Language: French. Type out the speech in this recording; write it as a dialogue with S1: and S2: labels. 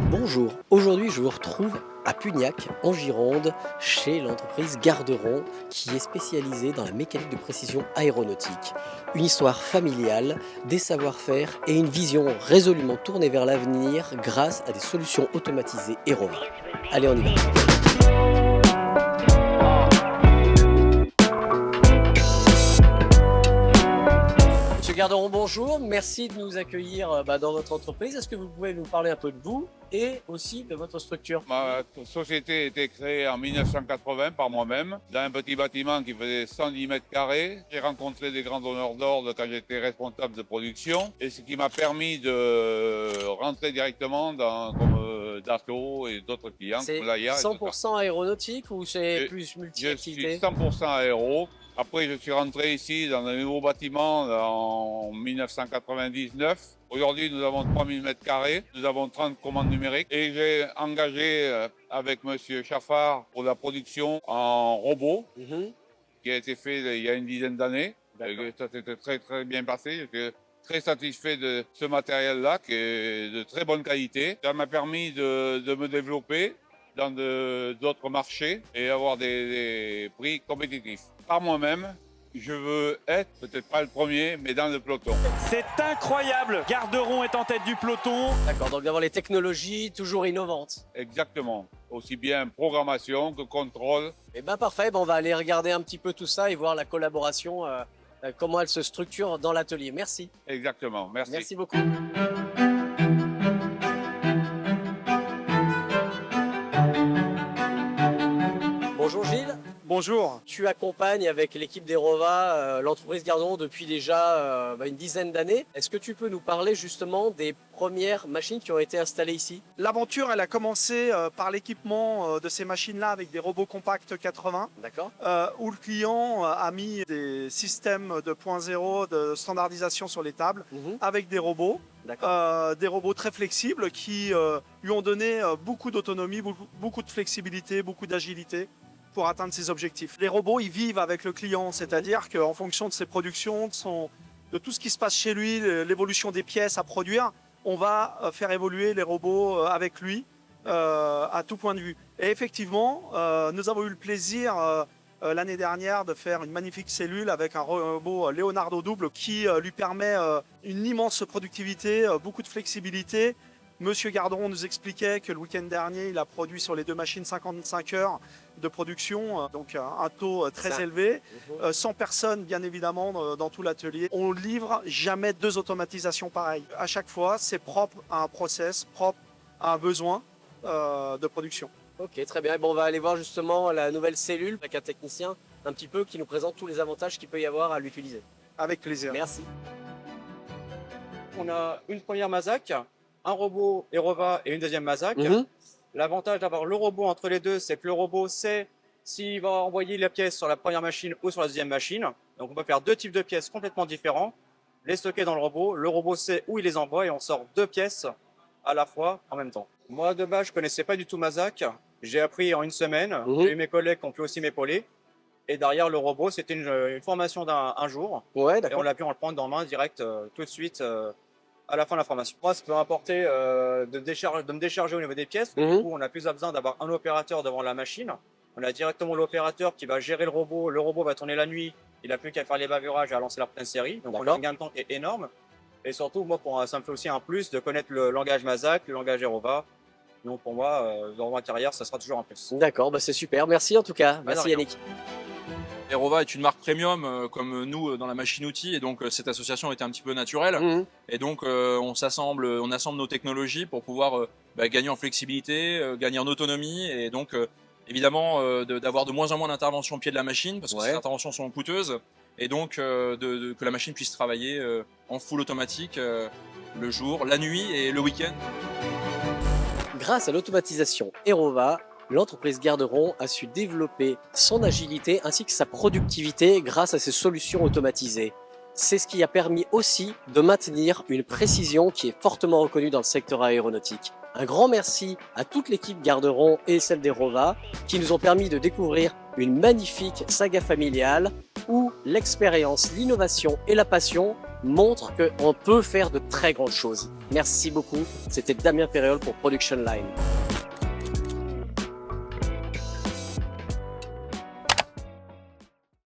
S1: Bonjour, aujourd'hui je vous retrouve à Pugnac, en Gironde, chez l'entreprise Garderon, qui est spécialisée dans la mécanique de précision aéronautique. Une histoire familiale, des savoir-faire et une vision résolument tournée vers l'avenir grâce à des solutions automatisées Aerova. Allez, on y va. Monsieur Garderon, bonjour, merci de nous accueillir dans votre entreprise. Est-ce que vous pouvez nous parler un peu de vous et aussi de votre structure?
S2: Ma société a été créée en 1980 par moi-même, dans un petit bâtiment qui faisait 110 mètres carrés. J'ai rencontré des grands donneurs d'ordre quand j'étais responsable de production, et ce qui m'a permis de rentrer directement comme Dassault et d'autres clients,
S1: C'est
S2: comme l'AIA et tout ça.
S1: 100% aéronautique ou c'est
S2: Je,
S1: plus
S2: je suis
S1: multi-activité?
S2: 100% aéro. Après, je suis rentré ici dans un nouveau bâtiment en 1999. Aujourd'hui, nous avons 3000 mètres carrés. Nous avons 30 commandes numériques. Et j'ai engagé avec Monsieur Chaffard pour la production en robot,
S1: Mhm.
S2: qui a été fait il y a une dizaine d'années.
S1: D'accord.
S2: Ça s'était très, très bien passé. J'étais très satisfait de ce matériel-là, qui est de très bonne qualité. Ça m'a permis de me développer dans d'autres marchés et avoir des prix compétitifs. Par moi-même, je veux être, peut-être pas le premier, mais dans le peloton.
S3: C'est incroyable. Garderon est en tête du peloton.
S1: D'accord, donc d'avoir les technologies toujours innovantes.
S2: Exactement. Aussi bien programmation que contrôle.
S1: Et ben parfait, on va aller regarder un petit peu tout ça et voir la collaboration, comment elle se structure dans l'atelier. Merci.
S2: Exactement. Merci.
S1: Merci beaucoup. Bonjour Gilles.
S3: Bonjour.
S1: Tu accompagnes avec l'équipe d'Aerova l'entreprise Garderon depuis déjà une dizaine d'années. Est-ce que tu peux nous parler justement des premières machines qui ont été installées ici?
S4: L'aventure, elle a commencé par l'équipement de ces machines-là avec des robots compacts 80,
S1: D'accord.
S4: où le client a mis des systèmes de 2.0 de standardisation sur les tables
S1: Mhm.
S4: avec
S1: D'accord.
S4: des robots très flexibles qui lui ont donné beaucoup d'autonomie, beaucoup de flexibilité, beaucoup d'agilité pour atteindre ses objectifs. Les robots, ils vivent avec le client, c'est-à-dire qu'en fonction de ses productions, de tout ce qui se passe chez lui, l'évolution des pièces à produire, on va faire évoluer les robots avec lui à tout point de vue. Et effectivement, nous avons eu le plaisir l'année dernière de faire une magnifique cellule avec un robot Leonardo double qui lui permet une immense productivité, beaucoup de flexibilité. Monsieur Garderon nous expliquait que le week-end dernier, il a produit sur les deux machines 55 heures de production, donc un taux très
S1: Ça.
S4: élevé.
S1: Mhm.
S4: 100 personnes, bien évidemment, dans tout l'atelier. On livre jamais deux automatisations pareilles. À chaque fois, c'est propre à un process, propre à un besoin de production.
S1: Ok, très bien. On va aller voir justement la nouvelle cellule avec un technicien un petit peu qui nous présente tous les avantages qu'il peut y avoir à l'utiliser.
S4: Avec plaisir.
S1: Merci.
S5: On a une première Mazak, un robot Aerova et une deuxième Mazak.
S1: Mhm.
S5: L'avantage d'avoir le robot entre les deux, c'est que le robot sait s'il va envoyer la pièce sur la première machine ou sur la deuxième machine. Donc on peut faire deux types de pièces complètement différents, les stocker dans le robot sait où il les envoie et on sort deux pièces à la fois en même temps. Moi de base je connaissais pas du tout Mazak, j'ai appris en une semaine, j'ai eu mes collègues qui ont pu aussi m'épauler. Et derrière le robot, c'était une formation d'un jour.
S1: Ouais,
S5: Et on
S1: d'accord.
S5: l'a pu en le prendre en main direct tout de suite à la fin de la formation. Moi, ça peut m'apporter de me décharger au niveau des pièces.
S1: Mhm.
S5: Du coup, on n'a plus besoin d'avoir un opérateur devant la machine. On a directement l'opérateur qui va gérer le robot. Le robot va tourner la nuit. Il n'a plus qu'à faire les bavurages et à lancer la pleine série. Donc, on a
S1: D'accord.
S5: un gain de temps qui est énorme. Et surtout, moi, ça me fait aussi un plus de connaître le langage Mazak, le langage Aerova. Donc, pour moi, dans ma carrière, ça sera toujours un plus.
S1: D'accord, c'est super. Merci en tout cas. Merci
S5: rien.
S1: Yannick.
S6: Aerova est une marque premium comme nous dans la machine-outil et donc cette association était un petit peu naturelle
S1: Mhm.
S6: et donc on assemble nos technologies pour pouvoir gagner en flexibilité, gagner en autonomie et donc évidemment d'avoir de moins en moins d'interventions au pied de la machine parce que
S1: Ouais.
S6: ces interventions sont coûteuses et donc que la machine puisse travailler en full automatique le jour, la nuit et le week-end.
S1: Grâce à l'automatisation Aerova, l'entreprise Garderon a su développer son agilité ainsi que sa productivité grâce à ces solutions automatisées. C'est ce qui a permis aussi de maintenir une précision qui est fortement reconnue dans le secteur aéronautique. Un grand merci à toute l'équipe Garderon et celle d'Aerova qui nous ont permis de découvrir une magnifique saga familiale où l'expérience, l'innovation et la passion montre qu'on peut faire de très grandes choses. Merci beaucoup. C'était Damien Perriol pour Production Line.